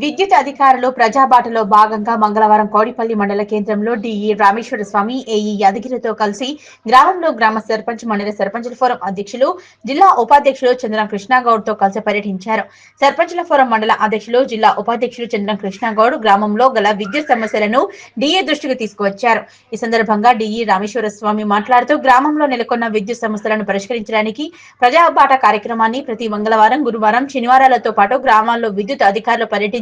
విద్యుత్ అధికారులు ప్రజాబాటలో భాగంగా మంగళవారం కౌడిపల్లి మండల కేంద్రంలో డిఈ రామేశ్వర స్వామి ఏఈ యాదగిరితో కలిసి గ్రామంలో గ్రామ సర్పంచ్ మండల సర్పంచుల ఫోరం అధ్యక్షులు జిల్లా ఉపాధ్యక్షులు చంద్రం కృష్ణగౌడ్ తో కలిసి పర్యటించారు. సర్పంచుల ఫోరం మండల అధ్యక్షులు జిల్లా ఉపాధ్యక్షులు చంద్రం కృష్ణగౌడ్ గ్రామంలో గల విద్యుత్ సమస్యలను డిఈ దృష్టికి తీసుకువచ్చారు. ఈ సందర్భంగా డిఈ రామేశ్వర స్వామి మాట్లాడుతూ గ్రామంలో నెలకొన్న విద్యుత్ సమస్యలను పరిష్కరించడానికి ప్రజాబాట కార్యక్రమాన్ని ప్రతి మంగళవారం, గురువారం, శనివారాలతో పాటు గ్రామాల్లో విద్యుత్ అధికారులు పర్యటించి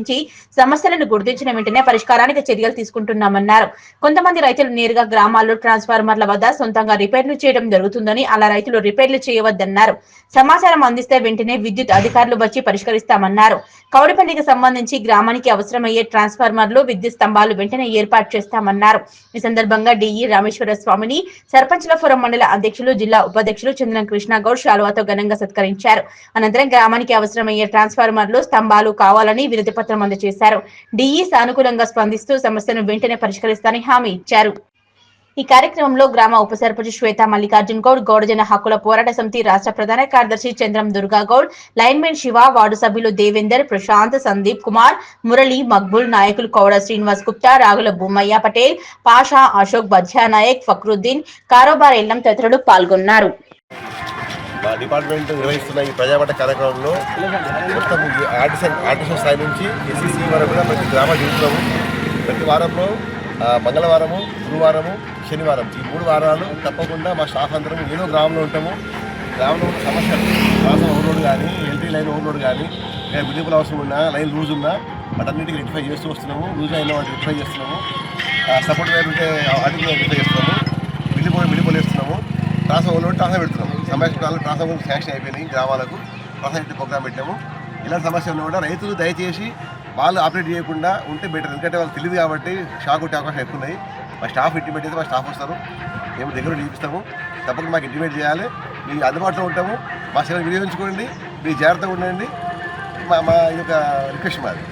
సమస్యలను గుర్తించిన వెంటనే పరిష్కారానికి చర్యలు తీసుకుంటున్నామన్నారు. కొంతమంది రైతులు నేరుగా గ్రామాల్లో ట్రాన్స్ఫార్మర్ల వద్ద సొంతంగా రిపేర్లు చేయడం జరుగుతుందని, అలా రైతులు రిపేర్లు చేయవద్దన్నారు. సమాచారం అందిస్తే వెంటనే విద్యుత్ అధికారులు వచ్చి పరిష్కరిస్తామన్నారు. కౌడిపల్లికి సంబంధించి గ్రామానికి అవసరమయ్యే ట్రాన్స్ఫార్మర్లు, విద్యుత్ స్తంభాలు వెంటనే ఏర్పాటు చేస్తామన్నారు. ఈ సందర్భంగా డిఈ రామేశ్వర స్వామిని సర్పంచుల ఫోరం మండల అధ్యక్షులు, జిల్లా ఉపాధ్యక్షులు చంద్రం కృష్ణగౌడ్ శాలువాతో ఘనంగా సత్కరించారు. అనంతరం గ్రామానికి అవసరమయ్యే ట్రాన్స్ఫార్మర్లు, స్తంభాలు కావాలని వినతి పత్రం అందజేశారు. డిఈ సానుకూలంగా స్పందిస్తూ సమస్యను వెంటనే పరిష్కరిస్తానని హామీ ఇచ్చారు. ఈ కార్యక్రమంలో గ్రామ ఉప సర్పంచ్ శ్వేత మల్లికార్జున్ గౌడ్, గౌడజన హక్కుల పోరాట సమితి రాష్ట్ర ప్రధాన కార్యదర్శి చంద్రం దుర్గా గౌడ్, లైన్మెన్ శివ, వార్డు సభ్యులు దేవేందర్, ప్రశాంత్, సందీప్ కుమార్, మురళి, మక్బుల్, నాయకులు కౌడ శ్రీనివాస్ గుప్తా, రాగుల భూమయ్య పటేల్, పాషా, అశోక్, బద్యా నాయక్, ఫక్రుద్దీన్, కారోబార్ ఎల్లం తదితరులు పాల్గొన్నారు. మా డిపార్ట్మెంట్ నిర్వహిస్తున్న ఈ ప్రజాబాట కార్యక్రమంలో మొత్తం ఆర్టిసన్ స్థాయి నుంచి ఎస్సీసీ వరకు కూడా ప్రతి గ్రామ తిరుగుతున్నాము. ప్రతి వారంలో మంగళవారము, గురువారము, శనివారం ఈ 3 వారాలు తప్పకుండా మా స్టాఫ్ అందరం ఏదో గ్రామంలో ఉంటాము. గ్రామంలో ఉన్న సమస్యలు రాసం ఓవర్లోడ్ కానీ, ఎల్టీ లైన్ ఓవర్లోడ్ కానీ, బిల్డింపుల్ అవసరం ఉన్నా, లైన్ లూజ్ ఉన్నా వాటన్నిటికీ రెక్టిఫై చేస్తూ వస్తున్నాము. లూజ్ అయిన వాటిని రెక్టిఫై చేస్తున్నాము. సపోర్ట్ వైర్ ఉంటే వాటికి రెక్టిఫై చేస్తున్నాము. బిల్లిపోలు వేస్తున్నాము. ట్రాన్స్ఫర్ ఓవర్లోడ్ ట్రాన్స్ఫర్ పెడుతున్నాము. సమస్యలు ట్రాన్స్ఫర్ శాంక్షన్ అయిపోయినాయి. గ్రామాలకు ట్రాన్స్ఫర్ ప్రోగ్రామ్ పెట్టాము. ఇలాంటి సమస్యలు కూడా రైతులు దయచేసి వాళ్ళు ఆపరేట్ చేయకుండా ఉంటే బెటర్. ఎందుకంటే వాళ్ళు తెలియదు కాబట్టి షాక్ కొట్టే అవకాశం ఎక్కువ ఉన్నాయి. మా స్టాఫ్ ఇంటిమేట్ అయితే మా స్టాఫ్ వస్తారు, మేము దగ్గర చూపిస్తాము. తప్పకుండా మాకు ఇంటిమేట్ చేయాలి. మీకు అందుబాటులో ఉంటాము. మా సేవలు వినియోగించుకోండి. మీరు జాగ్రత్తగా ఉండండి. మా యొక్క రిక్వెస్ట్ మాది.